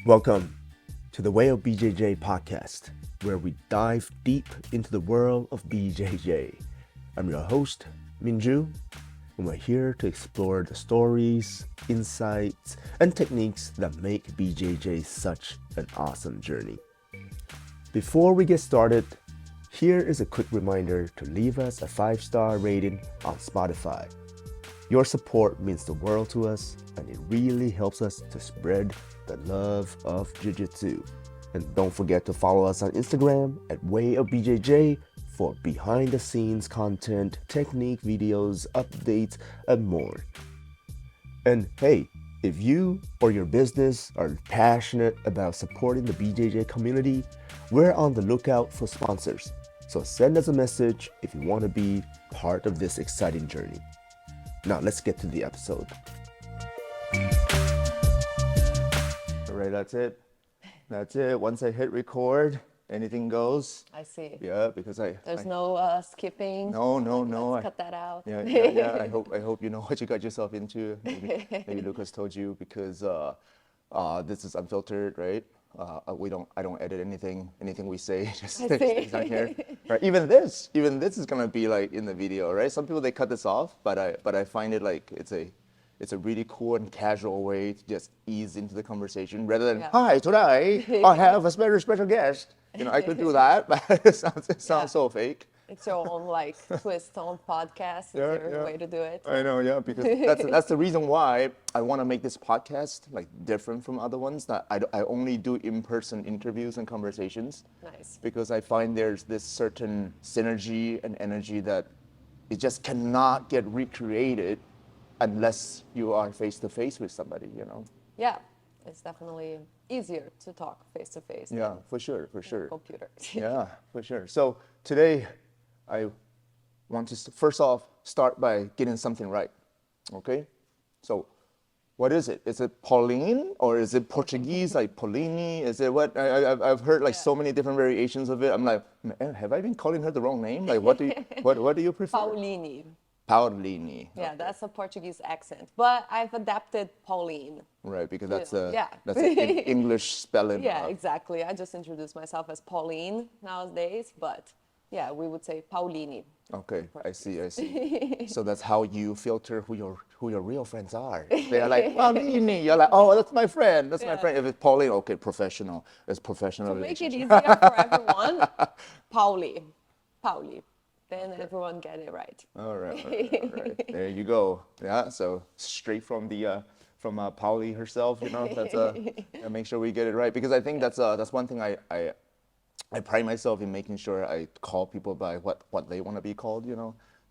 Welcome to the Way of BJJ podcast, where we dive deep into the world of BJJ. I'm your host, Minju, and we're here to explore the stories, insights, and techniques that make BJJ such an awesome journey. Before we get started, here is a quick reminder to leave us a 5-star rating on Spotify. Your support means the world to us, and it really helps us to spread the love of jiu-jitsu. And don't forget to follow us on Instagram at Way of BJJ for behind-the-scenes content, technique videos, updates, and more. And hey, if you or your business are passionate about supporting the BJJ community, we're on the lookout for sponsors. So send us a message if you want to be part of this exciting journey. Now let's get to the episode. All right, that's it. That's it. Once I hit record, anything goes. I see. Yeah, because There's no skipping. No. Let's cut that out. Yeah. I hope you know what you got yourself into. Maybe Lucas told you because this is unfiltered, right? I don't edit anything we say just stays on here. Right? Even this is gonna be like in the video, right? Some people they cut this off, but I find it like it's a really cool and casual way to just ease into the conversation rather than hi, today I have a very special guest. I could do that, but it sounds so fake. It's your own twist on podcast. It's your way to do it. I know, yeah, because that's the reason why I want to make this podcast different from other ones. That I only do in-person interviews and conversations. Nice. Because I find there's this certain synergy and energy that it just cannot get recreated unless you are face to face with somebody. Yeah, it's definitely easier to talk face to face. Yeah, for sure. Computer. Yeah, for sure. So today, I want to first off start by getting something right. Okay, so what is it? Is it Pauline or is it Portuguese like Pauline? Is it what? I've heard so many different variations of it. I'm like, man, have I been calling her the wrong name? Like, what do you prefer? Pauline. Yeah, that's a Portuguese accent, but I've adapted Pauline. Right, because that's an English spelling. Yeah, exactly. I just introduced myself as Pauline nowadays, but yeah, we would say Pauline. Okay, I see. So that's how you filter who your real friends are. They're like, Pauline. You're like, oh, that's my friend. That's my friend. If it's Pauline, okay, professional. It's professional. To make it easier for everyone, Pauli. Then everyone get it right. All right. There you go. Yeah. So straight from Pauli herself. That's make sure we get it right because I think that's one thing I pride myself in making sure I call people by what they want to be called.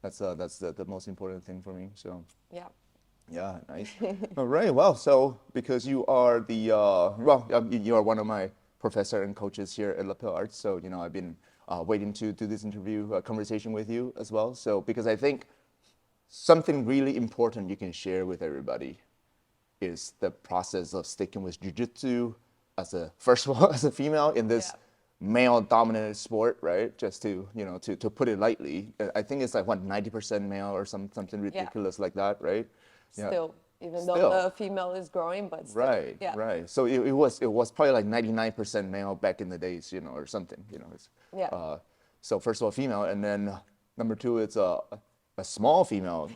That's the most important thing for me. So. Yeah. Yeah, nice. All right. Well, so because you are you are one of my professor and coaches here at Lapel Arts. So I've been waiting to do this interview conversation with you as well. So because I think something really important you can share with everybody is the process of sticking with jiu-jitsu as a female in this male-dominated sport, right? Just to to put it lightly, I think it's like 90% male or something ridiculous like that, right? Still, even though the female is growing, but still. Right. So it was probably like 99% male back in the days, or something, so first of all, female, and then number two, it's a small female,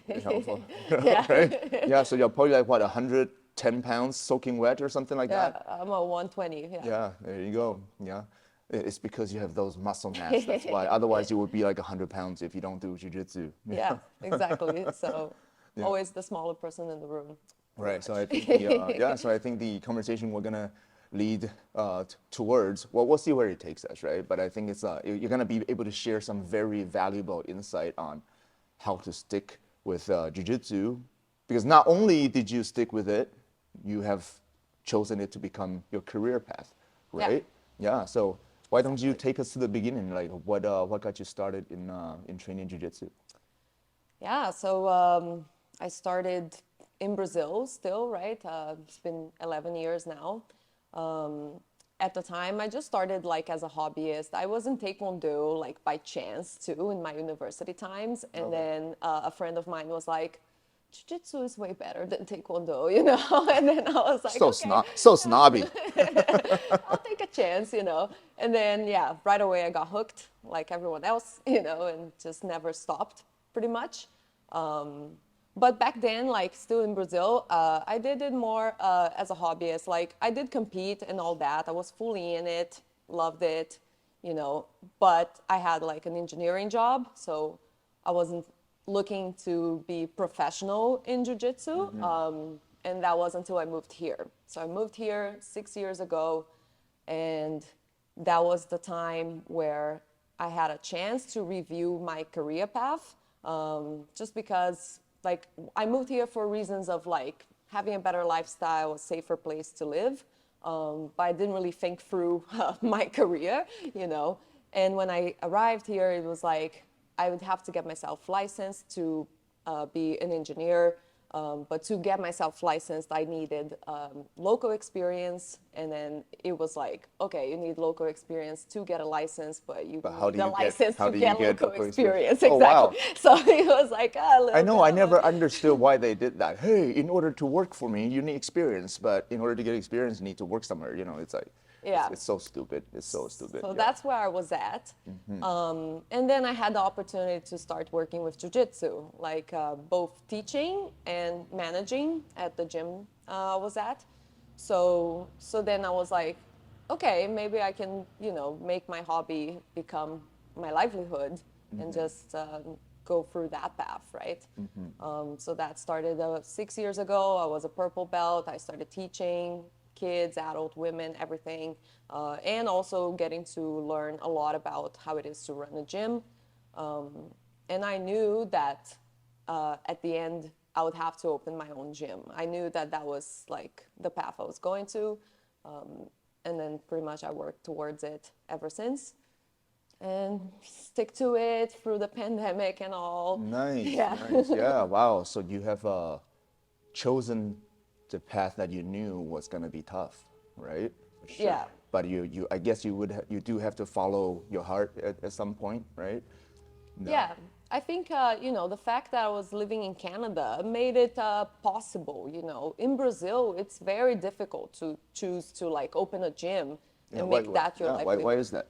right? Yeah. So you're probably like 110 pounds soaking wet or something like that. Yeah, I'm a 120. Yeah. There you go. Yeah. It's because you have those muscle mass. That's why. Otherwise, you would be like 100 pounds if you don't do jiu-jitsu. Yeah, exactly. So always the smaller person in the room. Right. So I think so I think the conversation we're gonna lead towards. Well, we'll see where it takes us, right? But I think it's you're gonna be able to share some very valuable insight on how to stick with jiu-jitsu, because not only did you stick with it, you have chosen it to become your career path, right? Yeah. So why don't you take us to the beginning? Like, what got you started in training jiu-jitsu? Yeah. So I started in Brazil still, right? It's been 11 years now. At the time, I just started as a hobbyist. I was in Taekwondo by chance too in my university times. And then a friend of mine was like, Jiu-jitsu is way better than Taekwondo, And then I was like, so snobby. I'll take a chance, And then, yeah, right away I got hooked like everyone else, and just never stopped pretty much. But back then, like still in Brazil, I did it more as a hobbyist. Like I did compete and all that. I was fully in it, loved it, but I had like an engineering job. So I wasn't looking to be professional in jiu-jitsu. And that was until I moved here. So I moved here 6 years ago, and that was the time where I had a chance to review my career path, just because like I moved here for reasons of like having a better lifestyle, a safer place to live. But I didn't really think through my career, And when I arrived here, it was like I would have to get myself licensed to be an engineer. But to get myself licensed, I needed local experience. And then it was like, okay, you need local experience to get a license, but you need the license to get local experience. Oh, wow. Exactly. So it was like a little I know, I bit of never understood why they did that. Hey, in order to work for me, you need experience, but in order to get experience, you need to work somewhere. It's like, Yeah. it's so stupid. It's so stupid. So Yeah. that's where I was at. And then I had the opportunity to start working with jiu-jitsu, like both teaching and managing at the gym I was at. So then I was like, okay, maybe I can, make my hobby become my livelihood and just go through that path, right? So that started 6 years ago. I was a purple belt. I started teaching kids, adult women, everything, and also getting to learn a lot about how it is to run a gym. And I knew that at the end, I would have to open my own gym. I knew that that was like the path I was going to. And then pretty much I worked towards it ever since. And stick to it through the pandemic and all. Nice, Yeah. nice. Yeah, wow. So you have chosen the path that you knew was going to be tough, right? For sure. Yeah. But I guess you do have to follow your heart at some point, right? No. Yeah, I think, the fact that I was living in Canada made it possible, In Brazil, it's very difficult to choose to like open a gym and make that your livelihood. Why is that?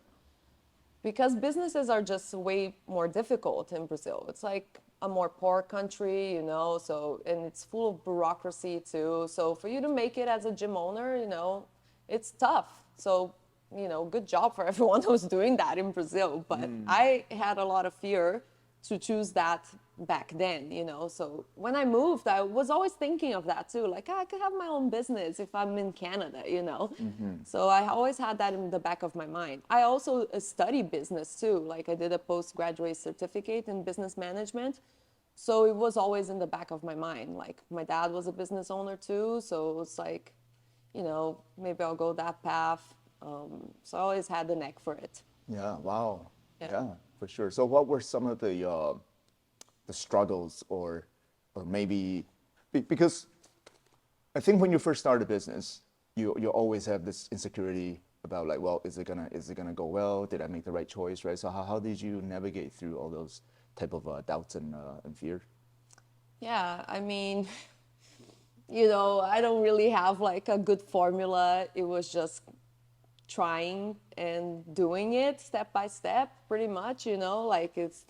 Because businesses are just way more difficult in Brazil. It's like a more poor country, so, and it's full of bureaucracy too. So for you to make it as a gym owner, it's tough. So, good job for everyone who's doing that in Brazil. But I had a lot of fear to choose that back then, So when I moved, I was always thinking of that too. Like, I could have my own business if I'm in Canada, So I always had that in the back of my mind. I also study business too. Like I did a postgraduate certificate in business management. So it was always in the back of my mind. Like my dad was a business owner too. So it was like, maybe I'll go that path. So I always had the knack for it. Yeah, wow. Yeah. Yeah, for sure. So what were some of the struggles or maybe because I think when you first start a business, you always have this insecurity about like, well, is it gonna go well? Did I make the right choice, right? So how did you navigate through all those type of doubts and fear? Yeah, I mean, I don't really have like a good formula. It was just trying and doing it step by step, pretty much, like it's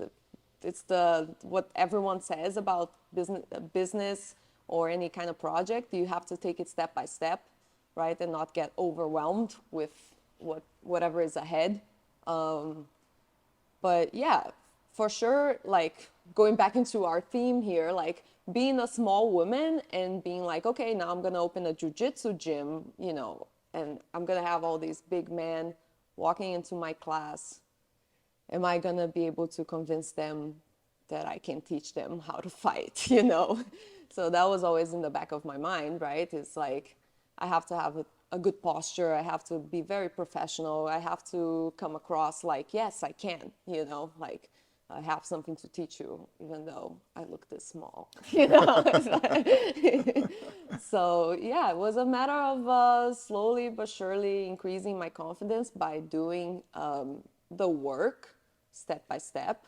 the what everyone says about business or any kind of project. You have to take it step by step, right, and not get overwhelmed with whatever is ahead. But yeah, for sure, like going back into our theme here, like being a small woman and being like, okay, now I'm gonna open a jiu-jitsu gym, and I'm gonna have all these big men walking into my class. Am I gonna be able to convince them that I can teach them how to fight, So that was always in the back of my mind, right? It's like, I have to have a good posture. I have to be very professional. I have to come across like, yes, I can, like I have something to teach you, even though I look this small, So yeah, it was a matter of slowly but surely increasing my confidence by doing the work step by step,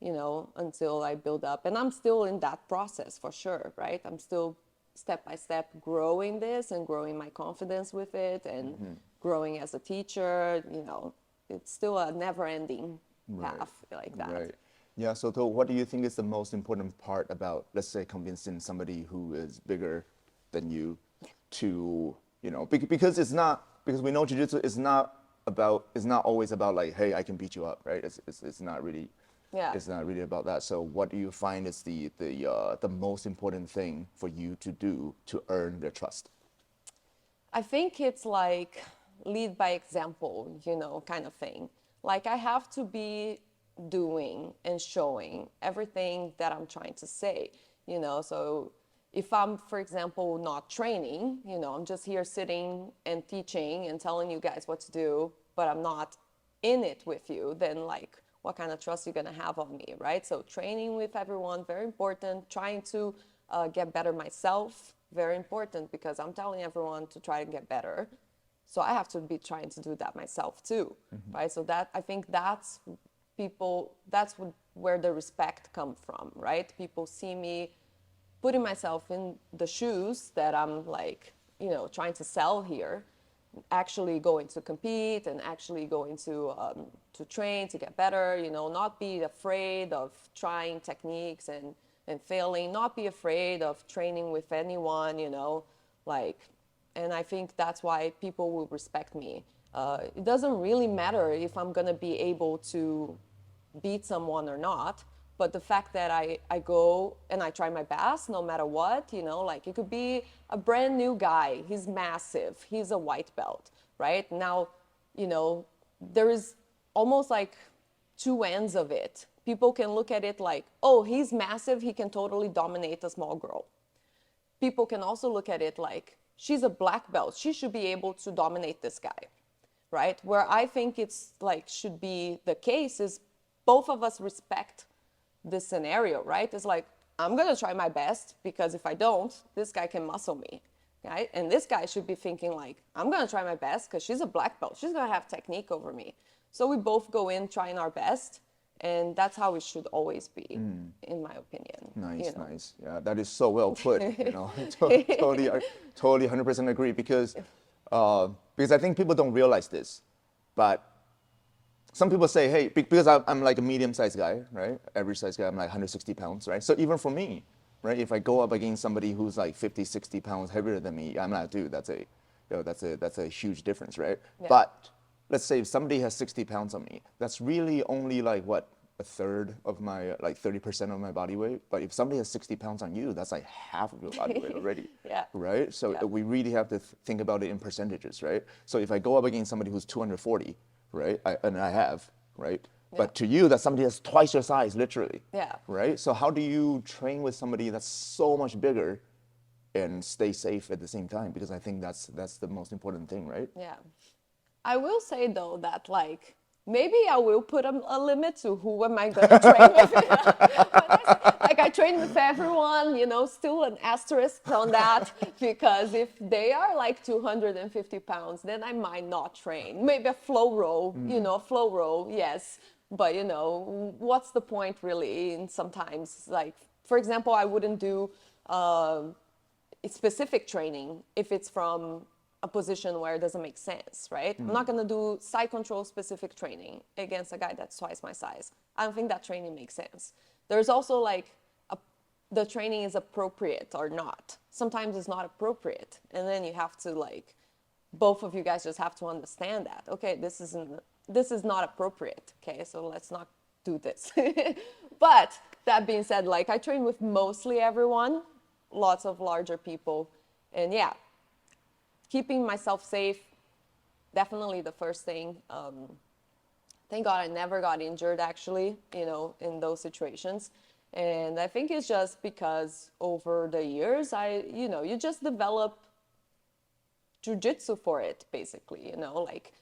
until I build up. And I'm still in that process for sure, right? I'm still step by step growing this and growing my confidence with it and growing as a teacher. You know, it's still a never-ending path like that. Right. Yeah. So, what do you think is the most important part about, let's say, convincing somebody who is bigger than you to, you know, because it's not, because we know jiu-jitsu is not always about like, hey, I can beat you up, right? It's not really. Yeah. It's not really about that. So, what do you find is the most important thing for you to do to earn their trust? I think it's like lead by example, you know, kind of thing. Like I have to be doing and showing everything that I'm trying to say, you know. So if I'm, for example, not training, you know, I'm just here sitting and teaching and telling you guys what to do, but I'm not in it with you, then like what kind of trust you're going to have on me, right? So training with everyone, very important. Trying to get better myself, very important, because I'm telling everyone to try and get better. So I have to be trying to do that myself too, right? So that, I think that's where the respect comes from, right? People see me putting myself in the shoes that I'm like, you know, trying to sell here, actually going to compete and actually going to train to get better, you know, not be afraid of trying techniques and failing, not be afraid of training with anyone, you know, like, and I think that's why people will respect me. It doesn't really matter if I'm gonna be able to beat someone or not, but the fact that I go and I try my best no matter what, you know, like it could be a brand new guy, he's massive, he's a white belt, right? Now, you know, there is almost like two ends of it. People can look at it like, oh, he's massive, he can totally dominate a small girl. People can also look at it like, she's a black belt, she should be able to dominate this guy, right? Where I think it's like should be the case is both of us respect this scenario, right? It's like, I'm gonna try my best because if I don't, this guy can muscle me, right? And this guy should be thinking like, I'm gonna try my best because she's a black belt, she's gonna have technique over me. So we both go in trying our best, and that's how it should always be, in my opinion. Nice, you know? nice. Yeah, that is so well put. You know, totally, I totally, 100% agree because I think people don't realize this, but some people say, hey, because I'm like a medium-sized guy, right? Average size guy, I'm like 160 pounds, right? So even for me, right, if I go up against somebody who's like 50, 60 pounds heavier than me, I'm like, dude, that's a huge difference, right? Yeah. But let's say if somebody has 60 pounds on me, that's really only like what, a third of my, like 30% of my body weight. But if somebody has 60 pounds on you, that's like half of your body weight already. Yeah. Right? So Yeah. we really have to think about it in percentages, right? So if I go up against somebody who's 240, right? And I have, right? Yeah. But to you, that's somebody that's twice your size, literally. Yeah. Right? So how do you train with somebody that's so much bigger and stay safe at the same time? Because I think that's the most important thing, right? Yeah. I will say though that like maybe I will put a limit to who am I going to train with. Like I train with everyone, you know, still an asterisk on that, because if they are like 250 pounds, then I might not train. Maybe a flow row, you know, a flow row, yes. But you know, what's the point really? And sometimes, like, for example, I wouldn't do specific training if it's from a position where it doesn't make sense, right? I'm not gonna do side control specific training against a guy that's twice my size. I don't think that training makes sense. There's also like, the training is appropriate or not. Sometimes it's not appropriate. And then you have to like, both of you guys just have to understand that, okay, this is not appropriate, okay? So let's not do this. But that being said, like I train with mostly everyone, lots of larger people, and yeah, keeping myself safe, definitely the first thing. Thank God I never got injured actually, you know, in those situations. And I think it's just because over the years, you just develop jujitsu for it, basically, you know, like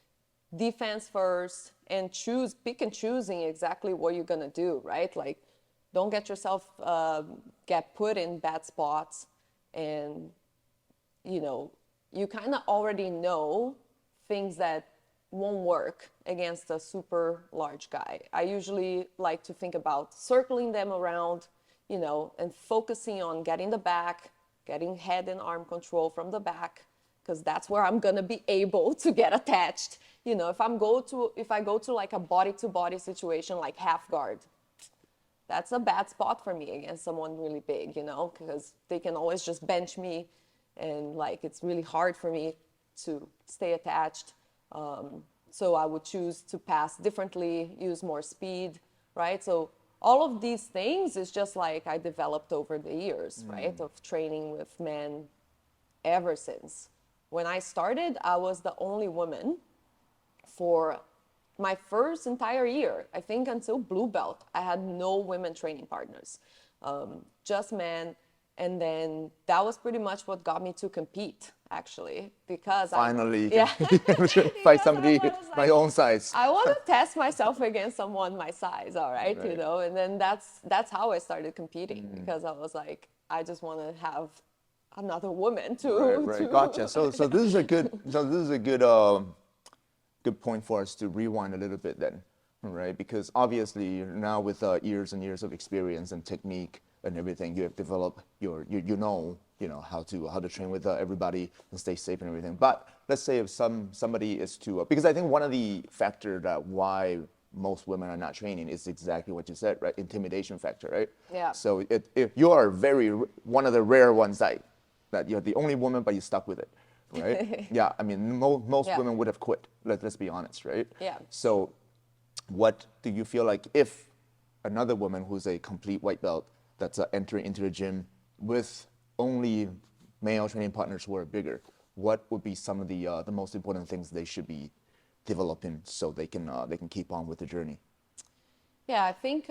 defense first and pick and choosing exactly what you're gonna do, right? Like, don't get yourself, get put in bad spots, and, you know, you kind of already know things that won't work against a super large guy. I usually like to think about circling them around, you know, and focusing on getting the back, getting head and arm control from the back, because that's where I'm gonna be able to get attached. You know, if I go to like a body to body situation, like half guard, that's a bad spot for me against someone really big, you know, because they can always just bench me, and like it's really hard for me to stay attached. So I would choose to pass differently, use more speed, right? So all of these things is just like I developed over the years, right, of training with men ever since. When I started, I was the only woman for my first entire year. I think until blue belt, I had no women training partners, just men. And then that was pretty much what got me to compete, actually, because Finally, yeah, fight somebody was my like, own size. I want to test myself against someone my size, all right, you Right. know. And then that's how I started competing, because I was like, I just want to have another woman to Right, to gotcha. So this is a good good point for us to rewind a little bit then, right? Because obviously now with years and years of experience and technique and everything, you have developed you know how to train with everybody and stay safe and everything. But let's say if somebody is to because I think one of the factor that why most women are not training is exactly what you said, right? Intimidation factor, right? Yeah. So if you are one of the rare ones that you're the only woman but you stuck with it, right? Yeah, I mean most Yeah. women would have quit. Let's be honest, right? Yeah. So what do you feel like if another woman who's a complete white belt that's entering into the gym with only male training partners who are bigger, what would be some of the most important things they should be developing so they can keep on with the journey? Yeah, I think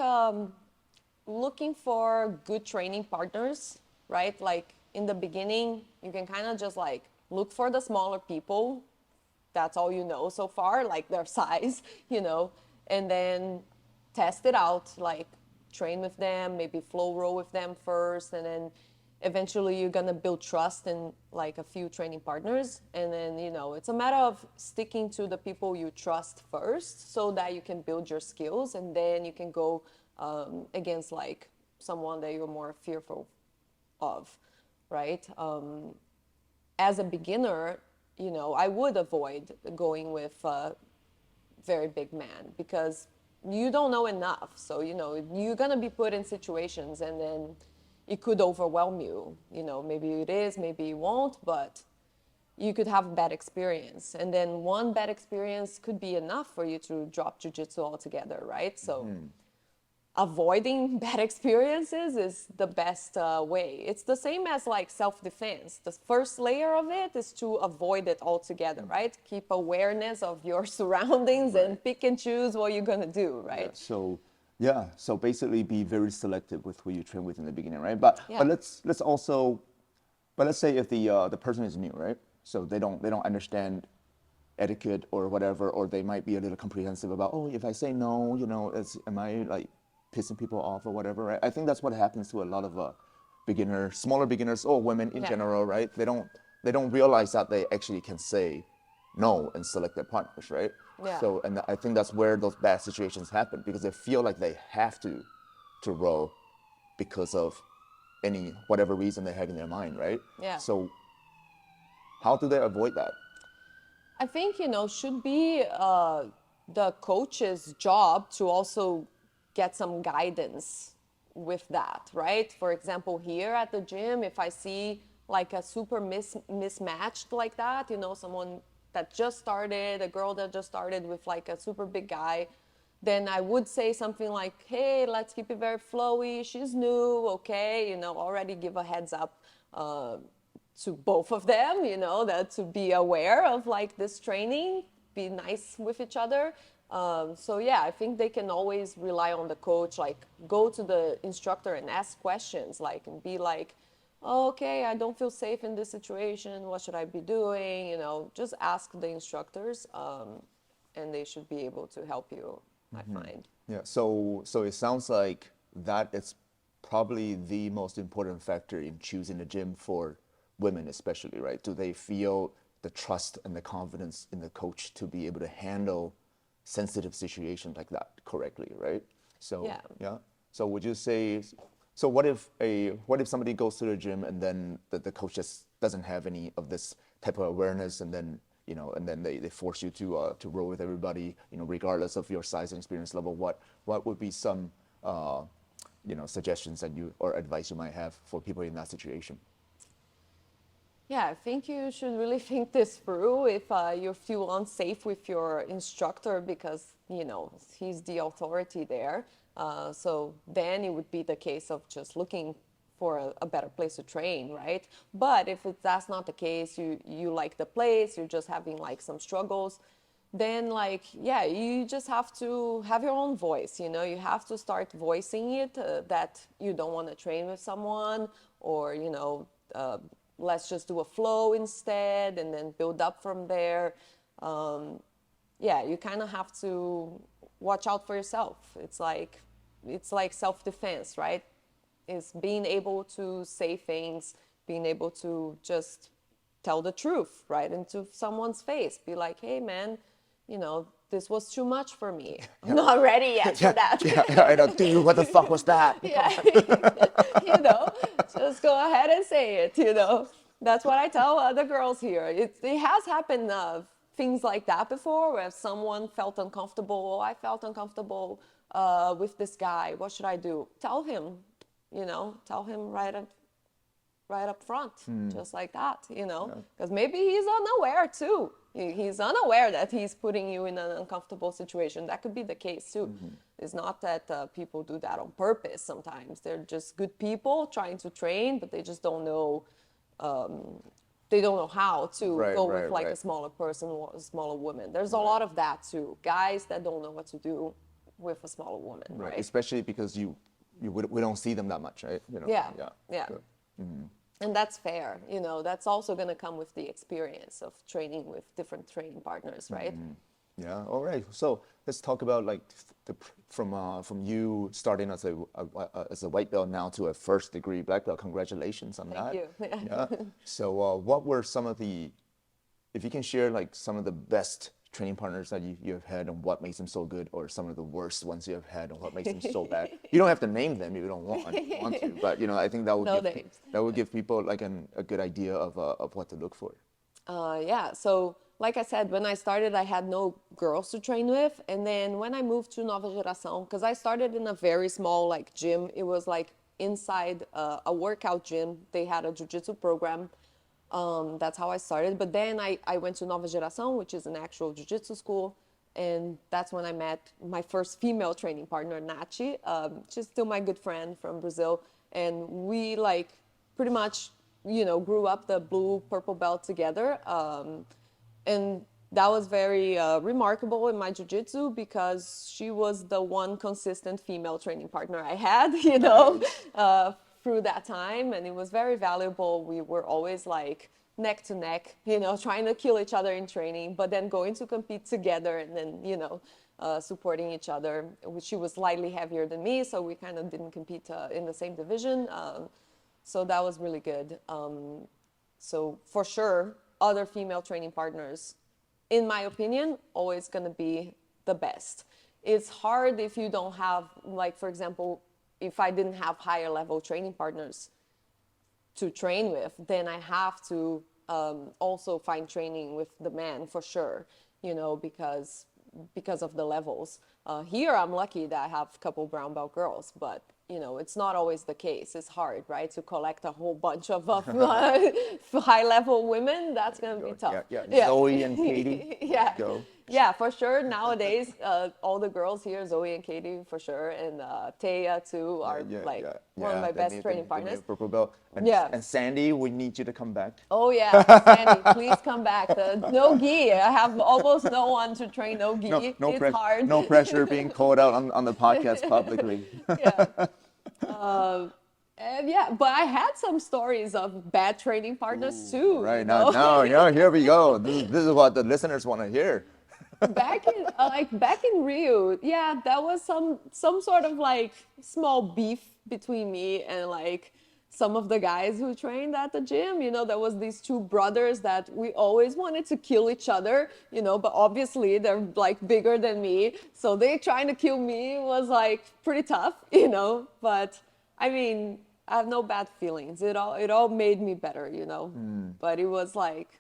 looking for good training partners, right? Like in the beginning, you can kind of just like look for the smaller people. That's all you know so far, like their size, you know, and then test it out, like train with them, maybe flow row with them first, and then eventually you're gonna build trust in like a few training partners. And then, you know, it's a matter of sticking to the people you trust first so that you can build your skills, and then you can go against like someone that you're more fearful of, right? As a beginner, you know, I would avoid going with a very big man, because you don't know enough. So, you know, you're going to be put in situations, and then it could overwhelm you. You know, maybe it is, maybe it won't, but you could have a bad experience. And then one bad experience could be enough for you to drop jiu-jitsu altogether, right? So avoiding bad experiences is the best way. It's the same as like self-defense. The first layer of it is to avoid it altogether, right? Keep awareness of your surroundings and pick and choose what you're gonna do, right? So basically be very selective with who you train with in the beginning, right? But Yeah. but let's say if the person is new, right? So they don't understand etiquette or whatever, or they might be a little comprehensive about, oh, if I say no, you know, am I like pissing people off or whatever, right? I think that's what happens to a lot of smaller beginners or women in Yeah. general, right? They don't realize that they actually can say no and select their partners, right? Yeah. So, and I think that's where those bad situations happen, because they feel like they have to row because of whatever reason they have in their mind, right? Yeah. So how do they avoid that? I think, you know, should be the coach's job to also get some guidance with that, right? For example, here at the gym, if I see like a super mismatched like that, you know, someone that just started, a girl that just started with like a super big guy, then I would say something like, hey, let's keep it very flowy. She's new, okay? You know, already give a heads up to both of them, you know, that to be aware of like this training, be nice with each other. So yeah, I think they can always rely on the coach, like go to the instructor and ask questions, like, and be like, oh, okay, I don't feel safe in this situation. What should I be doing? You know, just ask the instructors, and they should be able to help you, I find. Yeah, so it sounds like that is probably the most important factor in choosing a gym for women especially, right? Do they feel the trust and the confidence in the coach to be able to handle sensitive situations like that correctly, right? So Yeah. yeah. So would you say So what if somebody goes to the gym and then the coach just doesn't have any of this type of awareness, and then they force you to roll with everybody, regardless of your size and experience level. What would be some suggestions that you or advice you might have for people in that situation? Yeah, I think you should really think this through if you feel unsafe with your instructor because, he's the authority there. So then it would be the case of just looking for a better place to train, right? But if that's not the case, you like the place, you're just having like some struggles, then you just have to have your own voice, you have to start voicing it that you don't want to train with someone, or let's just do a flow instead and then build up from there. You kind of have to watch out for yourself. It's like self-defense, right? Is being able to say things, being able to just tell the truth right into someone's face. Be like, hey man, this was too much for me. I'm not ready yet for that. I know, dude, what the fuck was that? Just go ahead and say it, That's what I tell other girls here. It has happened, things like that before, where someone felt uncomfortable. I felt uncomfortable with this guy. What should I do? Tell him, tell him right up front, just like that, because maybe he's unaware too. He's unaware that he's putting you in an uncomfortable situation. That could be the case too. It's not that people do that on purpose. Sometimes they're just good people trying to train, but they just don't know. They don't know how to go with a smaller person or a smaller woman. There's a lot of that too. Guys that don't know what to do with a smaller woman, right? Especially because we don't see them that much, right? Yeah. And that's fair. That's also going to come with the experience of training with different training partners, right? Yeah. All right. So let's talk about from you starting as a white belt now to a first degree black belt. Congratulations on that. Thank you. Yeah. So what were some of if you can share some of the best training partners that you have had and what makes them so good, or some of the worst ones you have had and what makes them so bad? You don't have to name them if you don't want to, but I think that would give people a good idea of what to look for. So like I said, when I started, I had no girls to train with. And then when I moved to Nova Geração, because I started in a very small gym, it was inside a workout gym. They had a jiu-jitsu program. That's how I started. But then I went to Nova Geração, which is an actual jiu-jitsu school. And that's when I met my first female training partner, Nachi. She's still my good friend from Brazil. And we pretty much, grew up the blue purple belt together. And that was very remarkable in my jiu-jitsu because she was the one consistent female training partner I had, through that time. And it was very valuable. We were always neck to neck, trying to kill each other in training, but then going to compete together and then, supporting each other. She was slightly heavier than me, so we kind of didn't compete in the same division. So that was really good. So for sure, other female training partners, in my opinion, always going to be the best. It's hard if you don't have, for example, if I didn't have higher level training partners to train with, then I have to also find training with the men for sure, because of the levels. Here, I'm lucky that I have a couple brown belt girls, but it's not always the case. It's hard, right, to collect a whole bunch of high-level women. That's going to be tough. Yeah. Zoe and Katie. Yeah, for sure. Nowadays, all the girls here, Zoe and Katie, for sure, and Taya too, are one of my best training partners. Purple belt. And Sandy, we need you to come back. Oh yeah, Sandy, please come back. No gi. I have almost no one to train no gi. It's hard. No pressure being called out on the podcast publicly. But I had some stories of bad training partners too. Right, now, here we go. This is what the listeners want to hear. Back in Rio, that was some sort of small beef between me and some of the guys who trained at the gym. There was these two brothers that we always wanted to kill each other, but obviously they're bigger than me, so they trying to kill me was pretty tough, but I mean, I have no bad feelings. It all made me better, you know. But it was like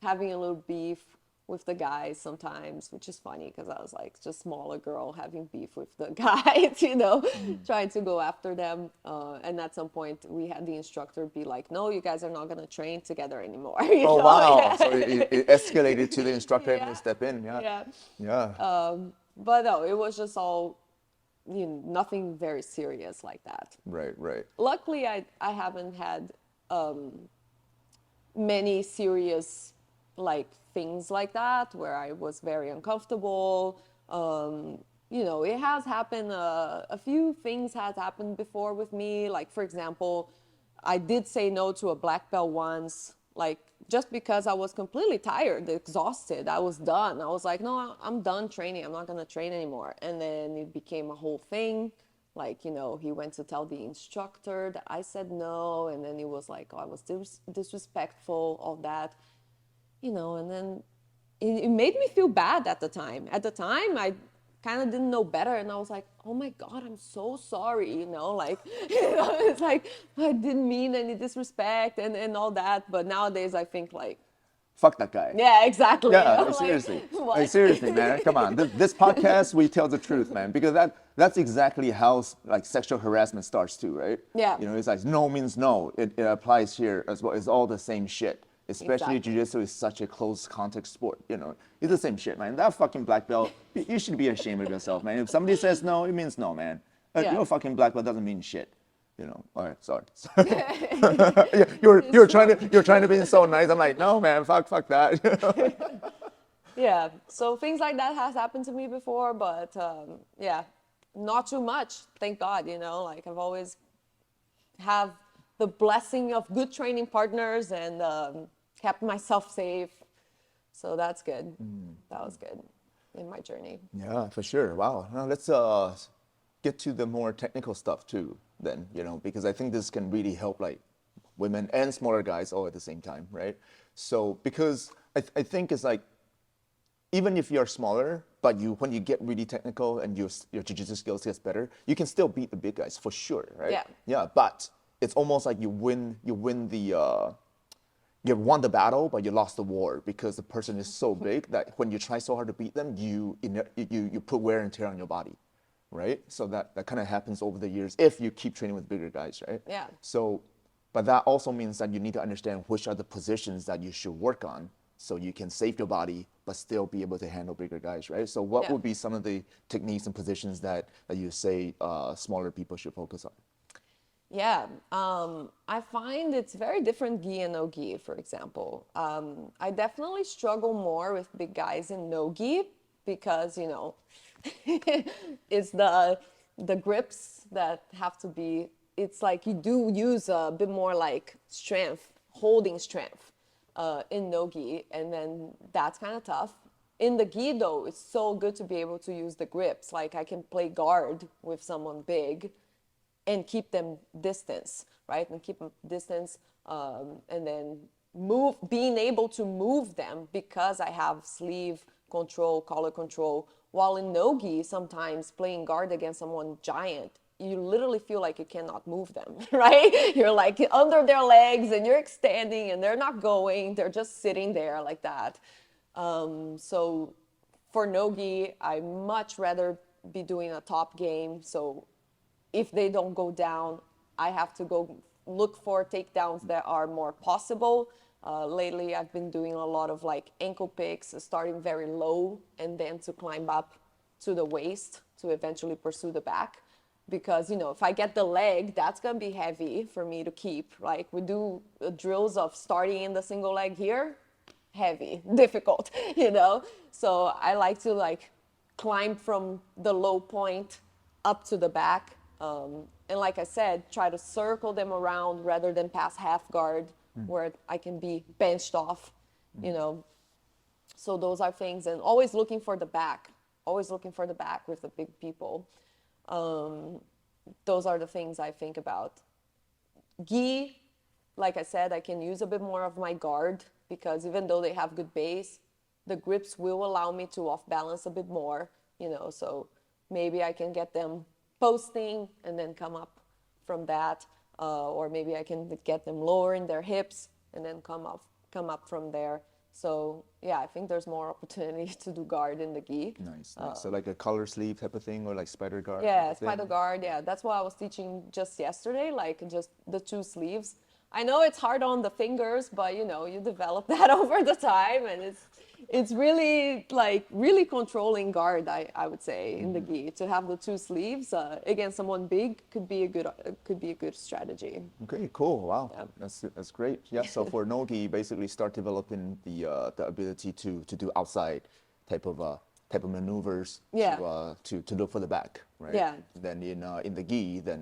having a little beef with the guys sometimes, which is funny because I was like just smaller girl having beef with the guys, you know, trying to go after them. And at some point, we had the instructor be like, "No, you guys are not gonna train together anymore." You Oh know? wow! Yeah. So it escalated to the instructor having Yeah. to step in. Yeah. Yeah. Yeah. But no, it was just all, nothing very serious like that. Right. Right. Luckily, I haven't had many serious like things like that where I was very uncomfortable. It has happened. A few things has happened before with me. Like for example, I did say no to a black belt once. Like just because I was completely tired, exhausted, I was done. I was like, no, I'm done training. I'm not gonna train anymore. And then it became a whole thing. Like, he went to tell the instructor that I said no, and then he was like, oh, I was disrespectful of that, and then it made me feel bad at the time. At the time, I kind of didn't know better, and I was like, oh my God, I'm so sorry, like, it's like, I didn't mean any disrespect and all that, but nowadays I think like, Fuck that guy. yeah, exactly. Yeah, Like, seriously. what? Like, seriously, man. Come on. This podcast, we tell the truth, man, because that's exactly how like sexual harassment starts too, right? Yeah. It's like no means no. It applies here as well. It's all the same shit. Especially Exactly. jiu-jitsu is such a close contact sport. It's the same shit, man. That fucking black belt, you should be ashamed of yourself, man. If somebody says no, it means no, man. Yeah. Your fucking black belt doesn't mean shit. All right, sorry. Yeah, you're trying to be so nice. I'm like, no, man, fuck that. Yeah, so things like that has happened to me before, but yeah, not too much, thank God, like I've always have the blessing of good training partners and kept myself safe. So that's good. That was good in my journey. Yeah, for sure. Wow. Now let's get to the more technical stuff too, then, because I think this can really help like women and smaller guys all at the same time, right? So because I think it's like, even if you're smaller, but when you get really technical and your jiu-jitsu skills gets better, you can still beat the big guys for sure, right? Yeah. Yeah, but it's almost like you won the battle, but you lost the war because the person is so big that when you try so hard to beat them, you put wear and tear on your body, right? So that kind of happens over the years if you keep training with bigger guys, right? Yeah. So, but that also means that you need to understand which are the positions that you should work on so you can save your body but still be able to handle bigger guys, right? So what Yeah. would be some of the techniques and positions that you say smaller people should focus on? Yeah, I find it's very different gi and no gi, for example. I definitely struggle more with big guys in no gi because, it's the grips that have to be, it's like you do use a bit more like strength, holding strength in no gi, and then that's kind of tough. In the gi though, it's so good to be able to use the grips. Like I can play guard with someone big and keep them distance, right? And keep them distance, and then being able to move them because I have sleeve control, collar control. While in no-gi, sometimes playing guard against someone giant, you literally feel like you cannot move them, right? You're like under their legs and you're extending and they're not going, they're just sitting there like that. So for no-gi, I much rather be doing a top game. So if they don't go down, I have to go look for takedowns that are more possible. Lately, I've been doing a lot of like ankle picks, starting very low and then to climb up to the waist to eventually pursue the back. Because, if I get the leg, that's going to be heavy for me to keep. Like we do drills of starting in the single leg here, heavy, difficult, So I like to like climb from the low point up to the back. And like I said, try to circle them around rather than pass half guard where I can be benched off, So those are things, and always looking for the back with the big people. Those are the things I think about. Gi, like I said, I can use a bit more of my guard because even though they have good base, the grips will allow me to off balance a bit more, so maybe I can get them posting and then come up from that, or maybe I can get them lowering their hips and then come up from there. So yeah, I think there's more opportunity to do guard in the gi. Nice. So like a collar sleeve type of thing, or like spider guard? Yeah, type of thing? spider guard. Yeah, that's what I was teaching just yesterday, like just the 2 sleeves. I know it's hard on the fingers, but you know, you develop that over the time, and it's really like really controlling guard. I would say in the gi to have the 2 sleeves against someone big could be a good strategy. Okay, cool. Wow, Yeah. that's great. Yeah. So for no-gi, basically start developing the ability to do outside type of maneuvers. Yeah. To look for the back, right? Yeah. Then in the gi, then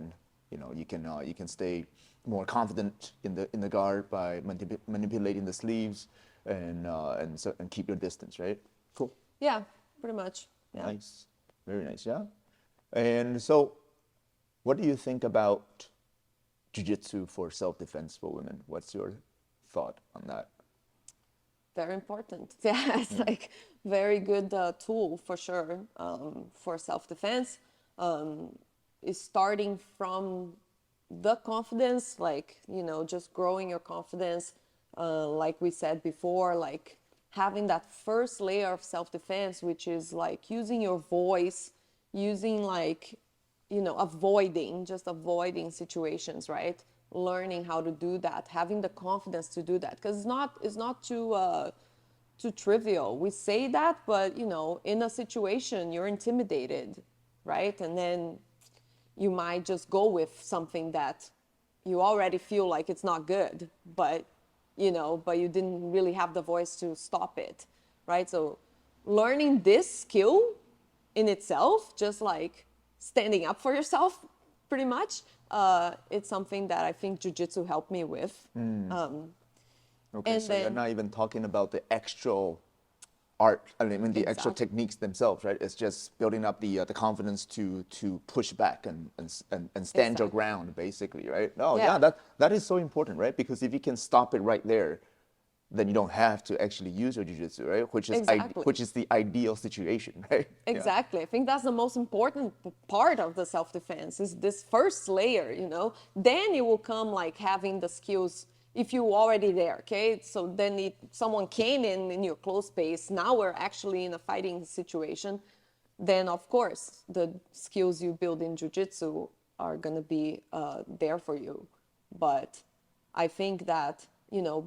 you can stay more confident in the guard by manipulating the sleeves and keep your distance, right? Cool. Yeah, pretty much. Yeah. Nice. Very nice. Yeah. And so, what do you think about jiu-jitsu for self-defense for women? What's your thought on that? Very important. Yeah, it's like very good tool for sure for self-defense. Is starting from the confidence, like, just growing your confidence. Like we said before, like having that first layer of self-defense, which is like using your voice, using like, avoiding situations, right? Learning how to do that, having the confidence to do that, because it's not too trivial. We say that, but in a situation you're intimidated, right? And then you might just go with something that you already feel like it's not good, but you didn't really have the voice to stop it, right? So learning this skill in itself, just like standing up for yourself, pretty much, it's something that I think jiu-jitsu helped me with. Okay, And so you're then- not even talking about the actual art, I mean the actual Exactly. techniques themselves, right? It's just building up the confidence to push back and stand your Exactly. ground, basically, right? Oh Yeah. yeah, that is so important, right? Because if you can stop it right there, then you don't have to actually use your jiu-jitsu, right? Exactly. Which is the ideal situation, right? Yeah. Exactly. I think that's the most important part of the self-defense is this first layer, Then you will come like having the skills if you're already there, okay? So then if someone came in your close space, now we're actually in a fighting situation, then of course the skills you build in jiu-jitsu are gonna be there for you. But I think that,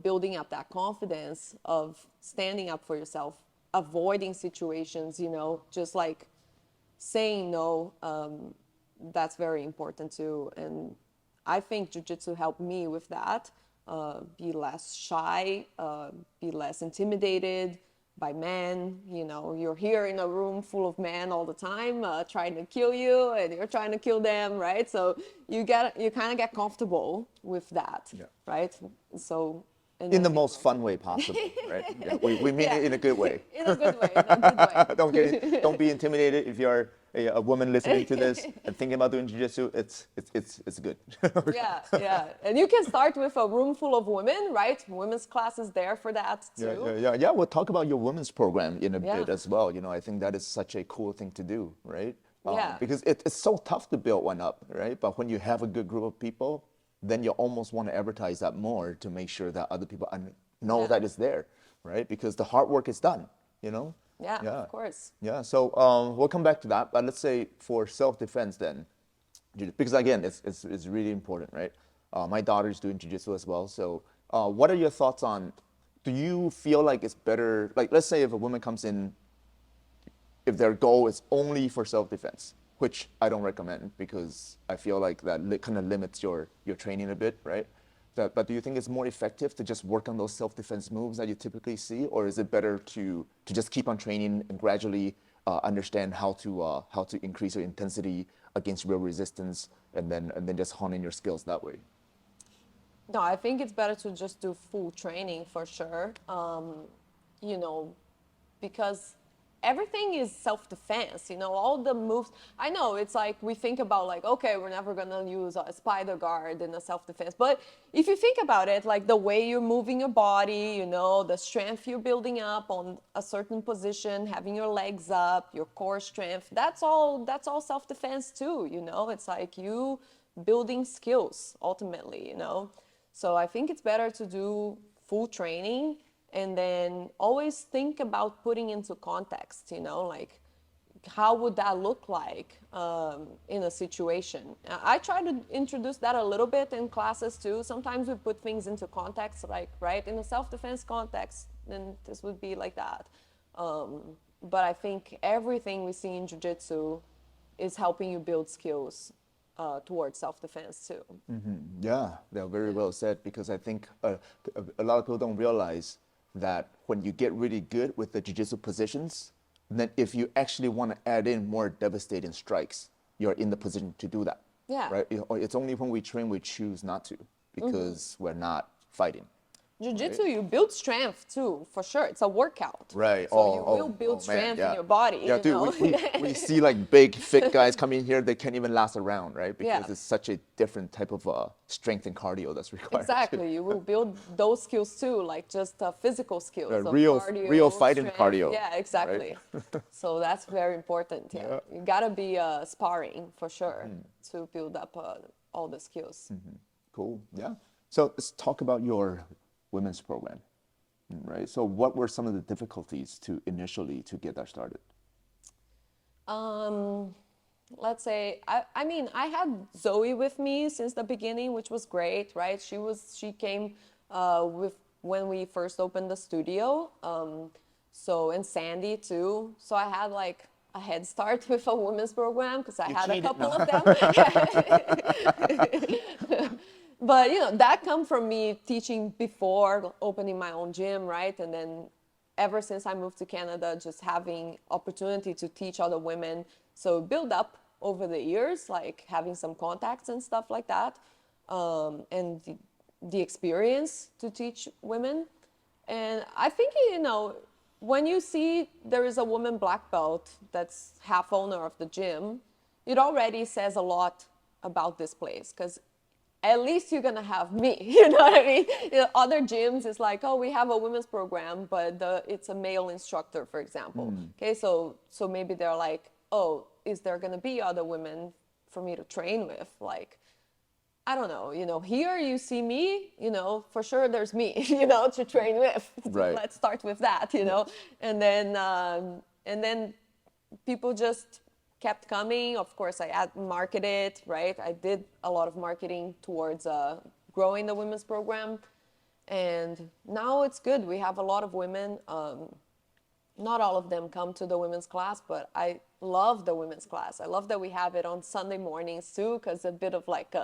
building up that confidence of standing up for yourself, avoiding situations, just like saying no, that's very important too. And I think jiu-jitsu helped me with that. Be less shy, be less intimidated by men. You're here in a room full of men all the time trying to kill you, and you're trying to kill them, right? So you kind of get comfortable with that, Yeah. right? So and In the then- most fun way possible, right? Yeah, we mean Yeah. it in a good way. in a good way, in a good way. Don't be intimidated if you're a woman listening to this and thinking about doing jiu-jitsu. It's good. Yeah. And you can start with a room full of women, right? Women's class is there for that too. Yeah. We'll talk about your women's program in a Yeah. bit as well. I think that is such a cool thing to do, right? Yeah. Because it's so tough to build one up, right? But when you have a good group of people, then you almost want to advertise that more to make sure that other people know Yeah. that it's there, right? Because the hard work is done, Yeah, of course. Yeah, so we'll come back to that. But let's say for self-defense then, because again, it's really important, right? My daughter's doing jiu-jitsu as well. So what are your thoughts on, do you feel like it's better, like let's say if a woman comes in, if their goal is only for self-defense, which I don't recommend because I feel like that kind of limits your training a bit, right? But do you think it's more effective to just work on those self-defense moves that you typically see, or is it better to just keep on training and gradually understand how to increase your intensity against real resistance, and then just hone in your skills that way? No, I think it's better to just do full training for sure. Because everything is self-defense, all the moves. I know it's like we think about like, okay, we're never gonna use a spider guard in a self-defense. But if you think about it, like the way you're moving your body, the strength you're building up on a certain position, having your legs up, your core strength, that's all self-defense too, It's like you building skills ultimately, you know. So I think it's better to do full training and then always think about putting into context, you know, like how would that look like in a situation? I try to introduce that a little bit in classes too. Sometimes we put things into context, like, right, in a self-defense context, then this would be like that. But I think everything we see in jiu-jitsu is helping you build skills towards self-defense too. Yeah, they're very well said, because I think a lot of people don't realize that when you get really good with the jiu-jitsu positions, then if you actually want to add in more devastating strikes, you're in the position to do that. Yeah. Right? It's only when we train we choose not to, because we're not fighting. Jiu-jitsu, you build strength too, for sure. It's a workout. Right. So you will build strength in your body. Yeah, you dude, know? we see like big, fit guys come in here, they can't even last a round, right? Because Yeah. it's such a different type of strength and cardio that's required. Exactly. You will build those skills too, like just physical skills. Of Real cardio, fighting strength. cardio. Yeah, exactly. So that's very important. Yeah. You gotta be sparring for sure to build up all the skills. Cool. Yeah. So let's talk about your women's program, right? So what were some of the difficulties initially to get that started? Let's say, I mean, I had Zoe with me since the beginning, which was great, right? She came with when we first opened the studio. And Sandy too. So I had like a head start with a women's program because I had a couple of them. But you know, that come from me teaching before opening my own gym, right? And then ever since I moved to Canada, just having opportunity to teach other women. So build up over the years, like having some contacts and stuff like that, and the experience to teach women. And I think, you know, when you see there is a woman black belt that's half owner of the gym, it already says a lot about this place, because at least you're gonna have me, you know what I mean? You know, other gyms is like, oh, we have a women's program, but it's a male instructor, for example. Okay, so maybe they're like, oh, is there gonna be other women for me to train with? Like, I don't know, you know, here you see me, you know, for sure there's me, you know, to train with. Right. Let's start with that, you know, and then people just kept coming. Of course, I marketed, right? I did a lot of marketing towards growing the women's program. And now it's good. We have a lot of women. Not all of them come to the women's class, but I love the women's class. I love that we have it on Sunday mornings too, because a bit of like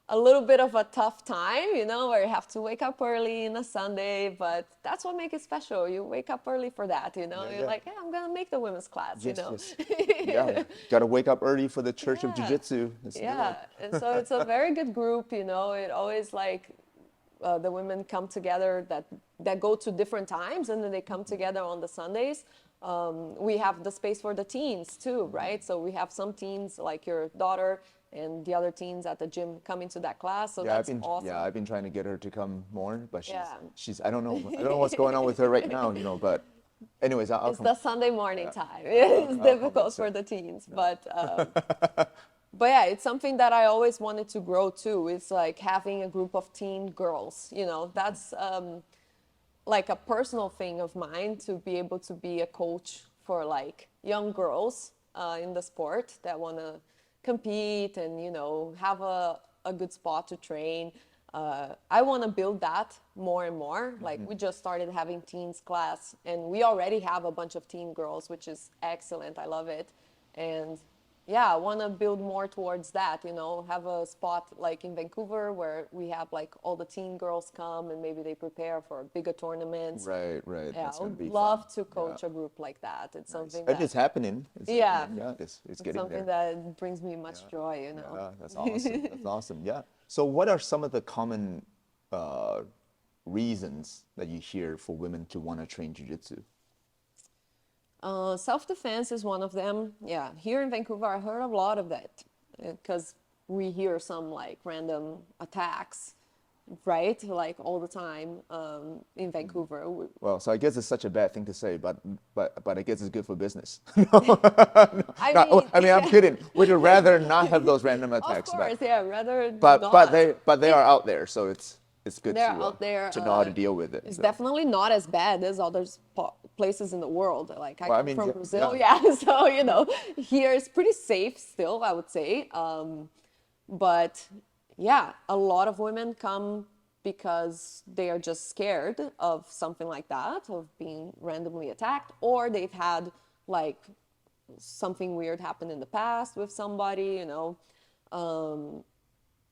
a little bit of a tough time, you know, where you have to wake up early on a Sunday, but that's what makes it special. You wake up early for that, you know. You're like, hey, I'm gonna make the women's class, you know. Yeah, gotta wake up early for the Church of Jiu-Jitsu. Yeah, and so it's a very good group, you know. It always like the women come together that go to different times, and then they come together on the Sundays. We have the space for the teens too, right? So we have some teens like your daughter and the other teens at the gym coming to that class. So that's awesome. Yeah, I've been trying to get her to come more, but she's I don't know what's going on with her right now, you know. But anyways, it's the Sunday morning time. It's difficult for the teens, but yeah, it's something that I always wanted to grow too. It's like having a group of teen girls, you know. That's like a personal thing of mine, to be able to be a coach for like young girls in the sport that want to compete and, you know, have a good spot to train. I want to build that more and more. Like we just started having teens class, and we already have a bunch of teen girls, which is excellent. I love it. And yeah, I want to build more towards that, you know, have a spot like in Vancouver where we have like all the teen girls come and maybe they prepare for bigger tournaments. Right. Yeah, That's I gonna would be love fun. to coach a group like that. It's something And that, it's happening. It's getting something there. that brings me much joy, you know. Yeah, that's awesome. That's awesome. Yeah. So what are some of the common reasons that you hear for women to want to train jiu-jitsu? Self-defense is one of them. Yeah, here in Vancouver, I heard a lot of that because we hear some like random attacks right? Like all the time in Vancouver. Well, so I guess it's such a bad thing to say, but I guess it's good for business. I No, mean, I mean, I'm kidding. Would you rather not have those random of attacks? course, yeah, rather But not. they are out there, so it's good They're out there. to know how to deal with it. It's So. definitely not as bad as other places in the world. Like I Well, I come mean, from yeah, Brazil, yeah. yeah. So here it's pretty safe still, I would say. But yeah, a lot of women come because they are just scared of something like that, of being randomly attacked, or they've had like something weird happen in the past with somebody.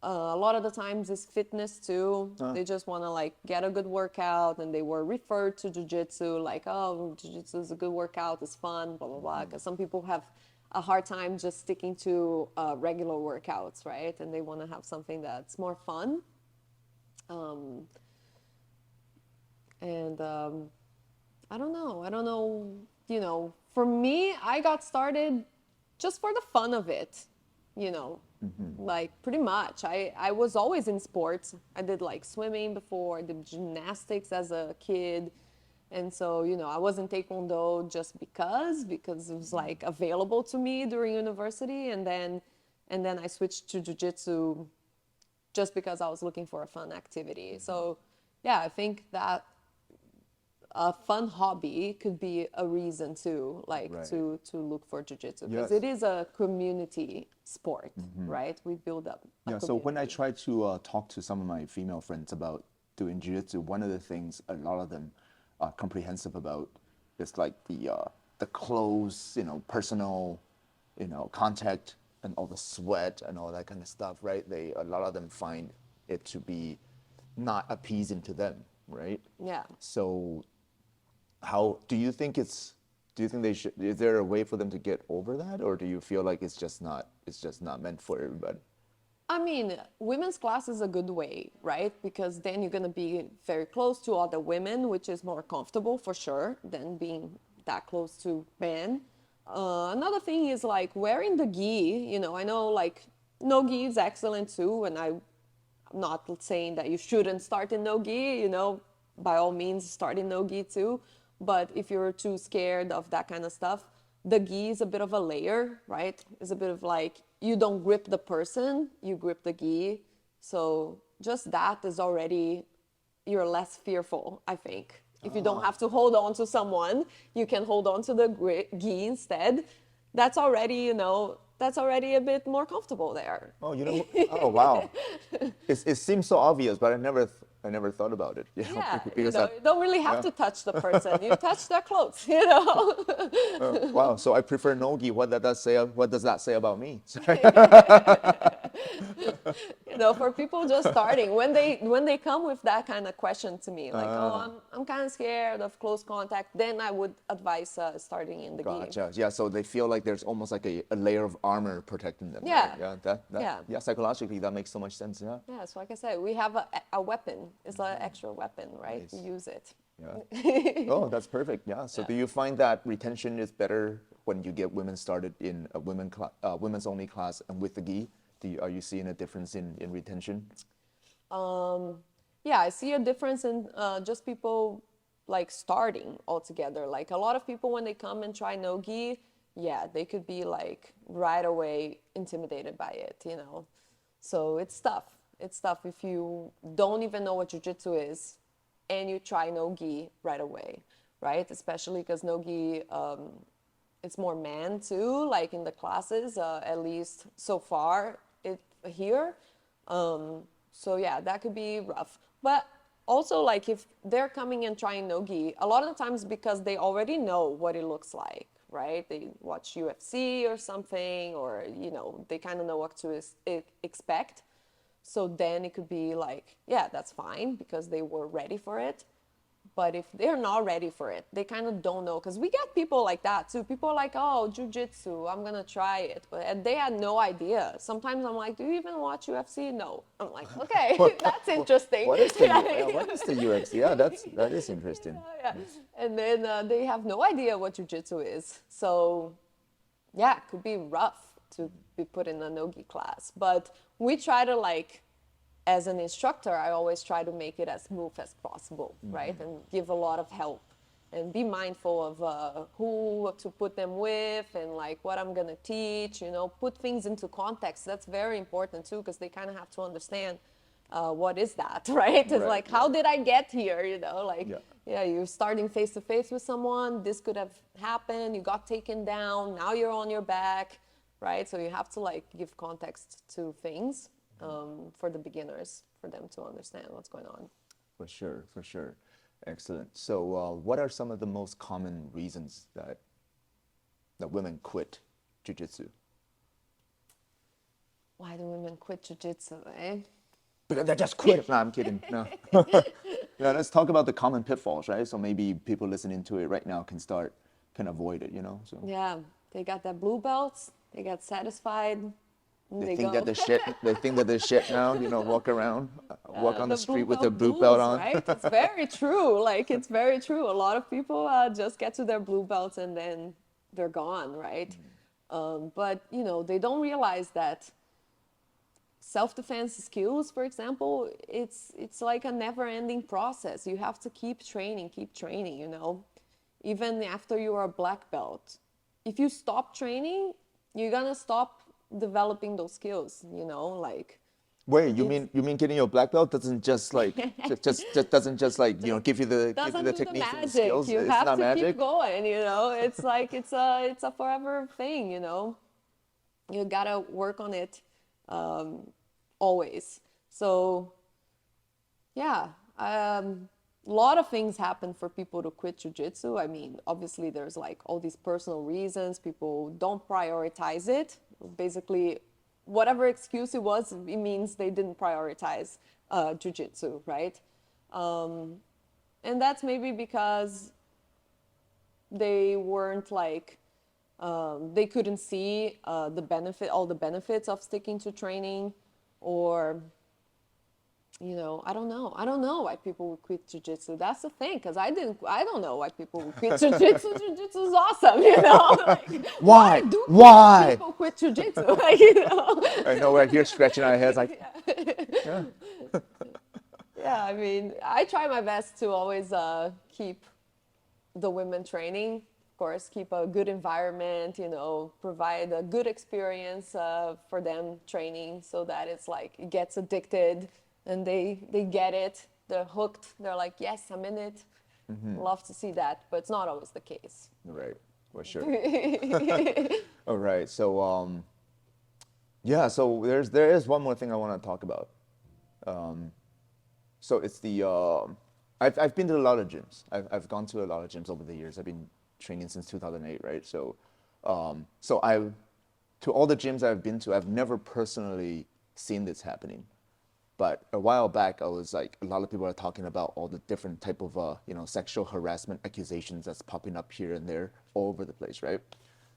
A lot of the times it's fitness too. They just want to like get a good workout, and they were referred to jiu-jitsu, like, oh, jiu-jitsu is a good workout, it's fun, blah, blah, blah. Because some people have a hard time just sticking to regular workouts, right? And they want to have something that's more fun. I don't know. For me, I got started just for the fun of it, like pretty much. I was always in sports. I did like swimming before, I did gymnastics as a kid. And so, I was in Taekwondo just because it was like available to me during university. And then I switched to Jiu-Jitsu just because I was looking for a fun activity. So yeah, I think that a fun hobby could be a reason too, like Right. to look for jiu-jitsu, because Yes. it is a community sport, right? We build up a Yeah, so when I community. try to talk to some of my female friends about doing jiu-jitsu, one of the things a lot of them are comprehensive about is like the close, personal, contact and all the sweat and all that kind of stuff, right? A lot of them find it to be not appeasing to them, right? Yeah. So how do you think they should, is there a way for them to get over that, or do you feel like it's just not meant for everybody? I mean, women's class is a good way, right? Because then you're going to be very close to other women, which is more comfortable for sure than being that close to men. Another thing is like wearing the gi. I know like no gi is excellent too, and I'm not saying that you shouldn't start in no gi, by all means start in no gi too. But if you're too scared of that kind of stuff, the gi is a bit of a layer, right? It's a bit of like, you don't grip the person, you grip the gi. So just that is already, you're less fearful, I think. If you don't have to hold on to someone, you can hold on to the gi instead. That's already, that's already a bit more comfortable there. Oh, oh wow. It seems so obvious, but I never thought about it. Yeah, Because you don't really have to touch the person. You touch their clothes, wow. So I prefer nogi. What does that say about me? For people just starting, when they come with that kind of question to me, like, oh, I'm kind of scared of close contact, then I would advise starting in the gi. Gotcha. Yeah. So they feel like there's almost like a layer of armor protecting them. Yeah. Right? Yeah. Yeah. Psychologically, that makes so much sense. Yeah. Yeah, so like I said, we have a weapon. It's an extra weapon, right? Nice. We use it. Yeah. Oh, that's perfect. Yeah. So do you find that retention is better when you get women started in a women's only class and with the gi? Are you seeing a difference in retention? Yeah, I see a difference in just people like starting altogether. Like a lot of people when they come and try no gi, yeah, they could be like right away intimidated by it, So it's tough. It's tough if you don't even know what jiu-jitsu is and you try no gi right away, right? Especially because no gi, it's more man too, like in the classes, at least so far here. So yeah, that could be rough. But also like if they're coming and trying no gi, a lot of the times because they already know what it looks like, right? They watch UFC or something, or, they kind of know what to expect. So then it could be like, yeah, that's fine because they were ready for it. But if they're not ready for it, they kind of don't know. Because we get people like that too. People are like, oh, jiu-jitsu, I'm going to try it. But they had no idea. Sometimes I'm like, do you even watch UFC? No. I'm like, okay, that's interesting. What is the UFC? Yeah, that is interesting. Yeah. And then they have no idea what jiu-jitsu is. So yeah, it could be rough to be put in a no-gi class. But we try to like as an instructor, I always try to make it as smooth as possible, right? And give a lot of help and be mindful of who to put them with and like what I'm gonna teach, you know, put things into context. That's very important too, because they kind of have to understand what is that, right? It's Right, like, how did I get here, you know, like, Yeah. yeah, you're starting face to face with someone, this could have happened, you got taken down, now you're on your back, right? So you have to like give context to things for the beginners, for them to understand what's going on. For sure, for sure. Excellent. So, what are some of the most common reasons that women quit jiu-jitsu? Why do women quit jiu-jitsu, eh? Because they just quit. No, I'm kidding. No. Yeah, let's talk about the common pitfalls, right? So maybe people listening to it right now can avoid it, you know? So Yeah, they got that blue belts, they got satisfied, and they they think go. that they're shit now, you know, walk around, walk on the street with a blue blues, belt on. right? It's very true. Like, it's very true. A lot of people just get to their blue belts and then they're gone, right? But, you know, they don't realize that self-defense skills, for example, it's like a never-ending process. You have to keep training, you know, even after you are a black belt. If you stop training, you're gonna stop developing those skills, you know, like. Wait, you mean getting your black belt doesn't just like just doesn't just like, you know, give you the Doesn't do the techniques and the magic. skills? You It's have not to magic. keep going, you know. It's like it's a forever thing, you know. You gotta work on it always. So yeah, a lot of things happen for people to quit jiu-jitsu. I mean, obviously there's like all these personal reasons. People don't prioritize it. Basically, whatever excuse it was, it means they didn't prioritize jiu-jitsu, right? And that's maybe because they weren't like, they couldn't see all the benefits of sticking to training, or, you know, I don't know why people would quit jiu-jitsu. That's the thing, because I don't know why people would quit jiu-jitsu. Jiu-jitsu is awesome, you know. Like, Why? do Why? people quit jiu-jitsu? Like, you know. I know we're here scratching our heads like, yeah. Yeah, I mean, I try my best to always keep the women training. Of course, keep a good environment, you know, provide a good experience for them training, so that it's like it gets addicted and they get it. They're hooked. They're like, yes, I'm in it. Love to see that, but it's not always the case. Right, for sure. All right, so yeah, so there is one more thing I want to talk about. So it's the I've been to a lot of gyms. I've gone to a lot of gyms over the years. I've been training since 2008, right? So so I've to all the gyms I've been to, I've never personally seen this happening. But a while back, I was like, a lot of people are talking about all the different type of you know, sexual harassment accusations that's popping up here and there all over the place, right?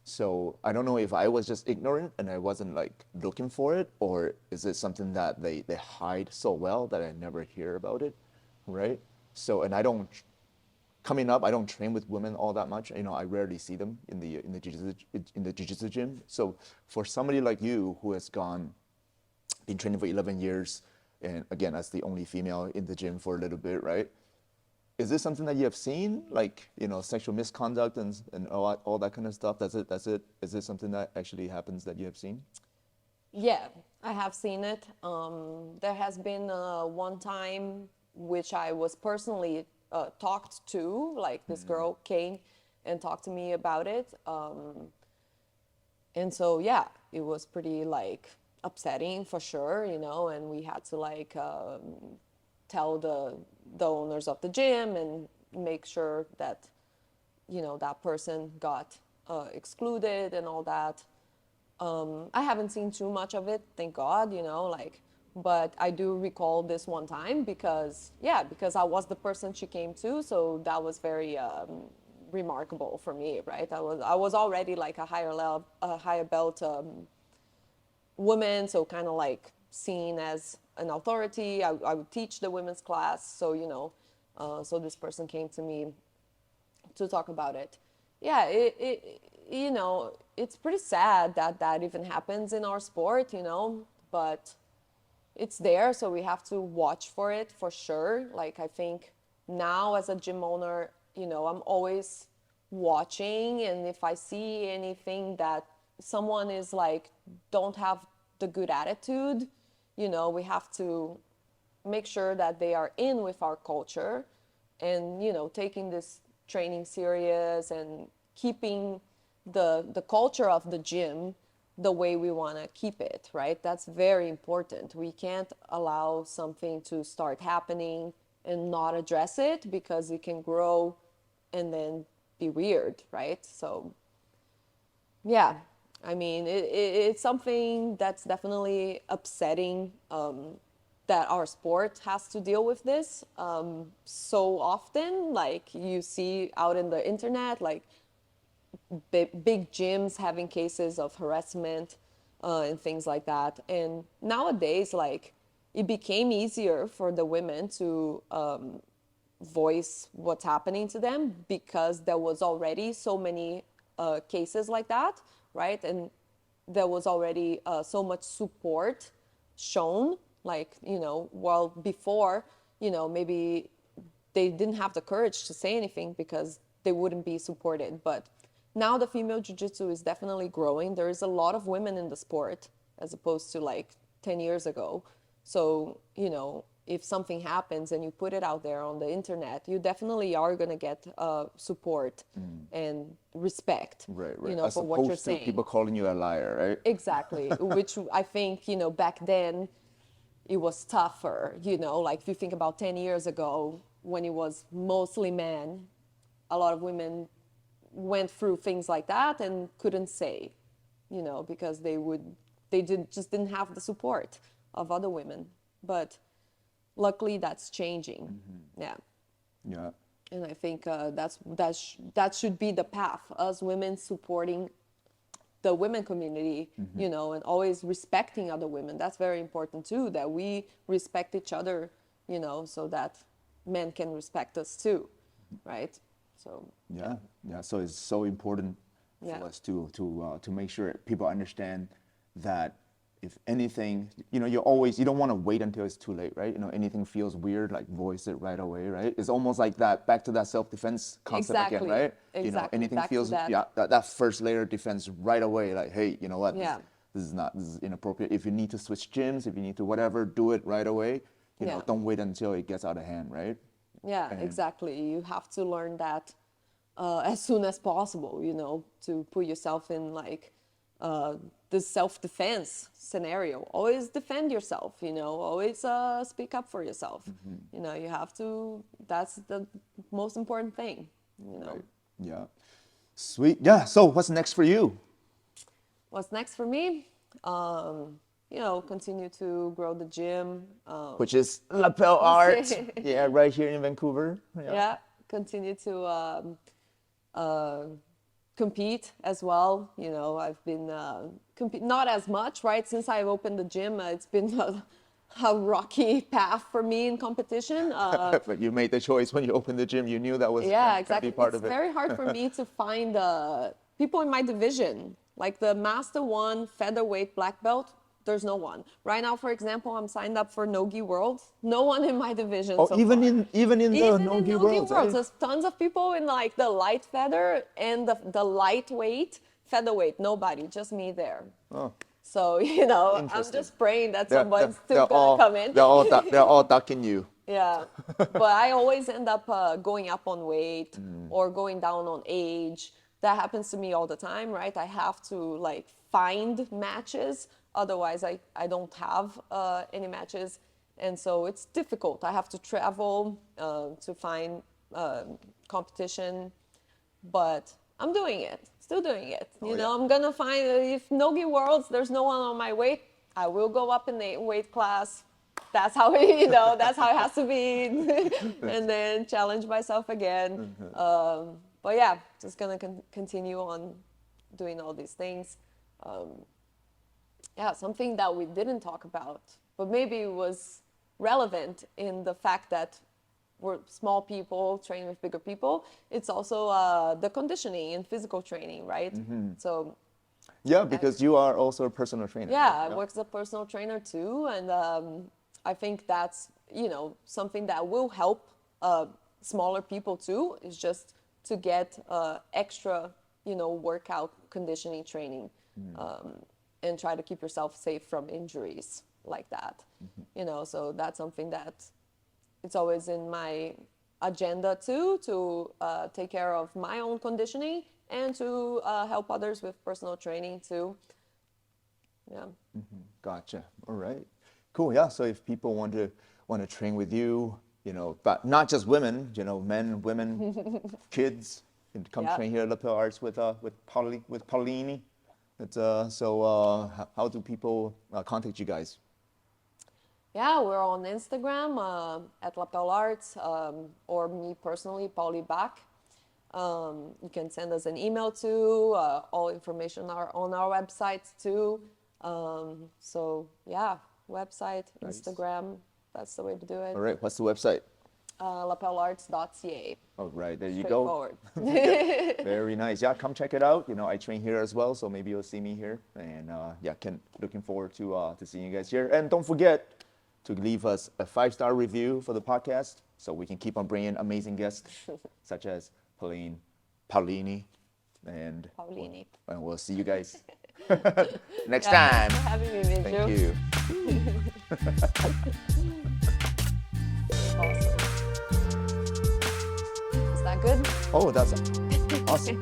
So I don't know if I was just ignorant and I wasn't like looking for it, or is it something that they hide so well that I never hear about it, right? So, and I don't, coming up, I don't train with women all that much. You know, I rarely see them in the jiu-jitsu gym. So for somebody like you who has been training for 11 years, and again, as the only female in the gym for a little bit, right? Is this something that you have seen, like, you know, sexual misconduct and all that kind of stuff? Is it something that actually happens that you have seen? Yeah, I have seen it. There has been one time which I was personally talked to, like this girl came and talked to me about it. And so, yeah, it was pretty like upsetting for sure, you know, and we had to like tell the owners of the gym and make sure that, you know, that person got excluded and all that. I haven't seen too much of it, thank God, you know, like, but I do recall this one time because I was the person she came to, so that was very remarkable for me, right? I was already like a higher belt woman, so kind of like seen as an authority. I would teach the women's class, so, you know, so this person came to me to talk about it. Yeah, you know, it's pretty sad that even happens in our sport, you know, but it's there, so we have to watch for it for sure. Like I think now as a gym owner, you know, I'm always watching, and if I see anything that someone is like don't have the good attitude, you know, we have to make sure that they are in with our culture and, you know, taking this training serious and keeping the culture of the gym the way we want to keep it, right? That's very important. We can't allow something to start happening and not address it, because it can grow and then be weird, right? So yeah, I mean, it's something that's definitely upsetting, that our sport has to deal with this so often. Like you see out in the internet, like big gyms having cases of harassment and things like that. And nowadays, like, it became easier for the women to voice what's happening to them, because there was already so many cases like that, right? And there was already so much support shown, like, you know, while before, you know, maybe they didn't have the courage to say anything because they wouldn't be supported. But now the female jiu-jitsu is definitely growing. There is a lot of women in the sport as opposed to like 10 years ago. So, you know, if something happens and you put it out there on the internet, you definitely are going to get support and respect, Right, right. you know, As for what you're opposed to saying. people calling you a liar, right? Exactly, which I think, you know, back then it was tougher, you know, like if you think about 10 years ago when it was mostly men, a lot of women went through things like that and couldn't say, you know, because just didn't have the support of other women. But luckily that's changing. Yeah. Yeah. And I think that should be the path, us women supporting the women community, you know, and always respecting other women. That's very important too, that we respect each other, you know, so that men can respect us too, right? So Yeah, yeah. So it's so important for Yeah. us to make sure people understand that if anything, you know, you don't want to wait until it's too late, right? You know, anything feels weird, like voice it right away, right? It's almost like that, back to that self-defense concept again, Exactly. right? You know, Exactly. anything Back to feels, that. yeah, that first layer of defense right away, like, hey, you know what? Yeah. This is inappropriate. If you need to switch gyms, if you need to whatever, do it right away. You know, Yeah. don't wait until it gets out of hand, right? Yeah, exactly. You have to learn that as soon as possible, you know, to put yourself in like this self-defense scenario. Always defend yourself, you know, always speak up for yourself. You know, you have to, that's the most important thing, you know. Right. Yeah. Sweet. Yeah. So what's next for you? What's next for me? You know, continue to grow the gym. Which is Lapel Arts. Yeah, right here in Vancouver. Yeah, continue to compete as well. You know, I've been not as much, right? Since I've opened the gym, it's been a rocky path for me in competition. But you made the choice when you opened the gym. You knew that was Yeah, gonna exactly. be part It's of it. very hard for me to find people in my division, like the Master 1 featherweight black belt. There's no one right now. For example, I'm signed up for Nogi Worlds. No one in my division Oh, so even far. in the Even in Nogi Nogi Worlds, Worlds, eh? there's tons of people in like the light feather and the lightweight featherweight. Nobody, just me there. Oh, So you know, I'm interesting. just praying that They're, someone's they're still gonna come in. they're all ducking you. Yeah, but I always end up going up on weight or going down on age. That happens to me all the time, right? I have to like find matches. Otherwise, I don't have any matches. And so it's difficult. I have to travel to find competition, but I'm doing it, still doing it. You know, yeah. I'm gonna find, if Nogi Worlds, there's no one on my weight, I will go up in the weight class. That's how it, you know, that's how it has to be. And then challenge myself again. But yeah, just gonna continue on doing all these things. Yeah, something that we didn't talk about, but maybe was relevant in the fact that we're small people training with bigger people. It's also the conditioning and physical training, right? So Yeah, because you are also a personal trainer. Yeah, right? I work as a personal trainer too, and I think that's something that will help smaller people too. Is just to get extra workout conditioning training, and try to keep yourself safe from injuries like that. So that's something that it's always in my agenda too, to take care of my own conditioning and to help others with personal training too. Yeah. Gotcha. All right. Cool. Yeah. So if people want to train with you, but not just women, men, women, kids, can come Yeah. train here at Lapel Arts with Pauline. How do people contact you guys? Yeah, we're on Instagram at Lapel Arts, or me personally, Pauline Bak. You can send us an email too. All information are on our website too. So yeah, website, Nice. Instagram, that's the way to do it. All right. What's the website? Lapelarts.ca. All right. There you go. Straightforward. Very nice. Yeah, come check it out. I train here as well, so maybe you'll see me here. And looking forward to seeing you guys here. And don't forget to leave us a 5-star review for the podcast, so we can keep on bringing amazing guests such as Pauline, and Pauline. and we'll see you guys next Yeah, time. thanks for having me, Minju. Thank you. Awesome. Is that good? Oh, that's awesome.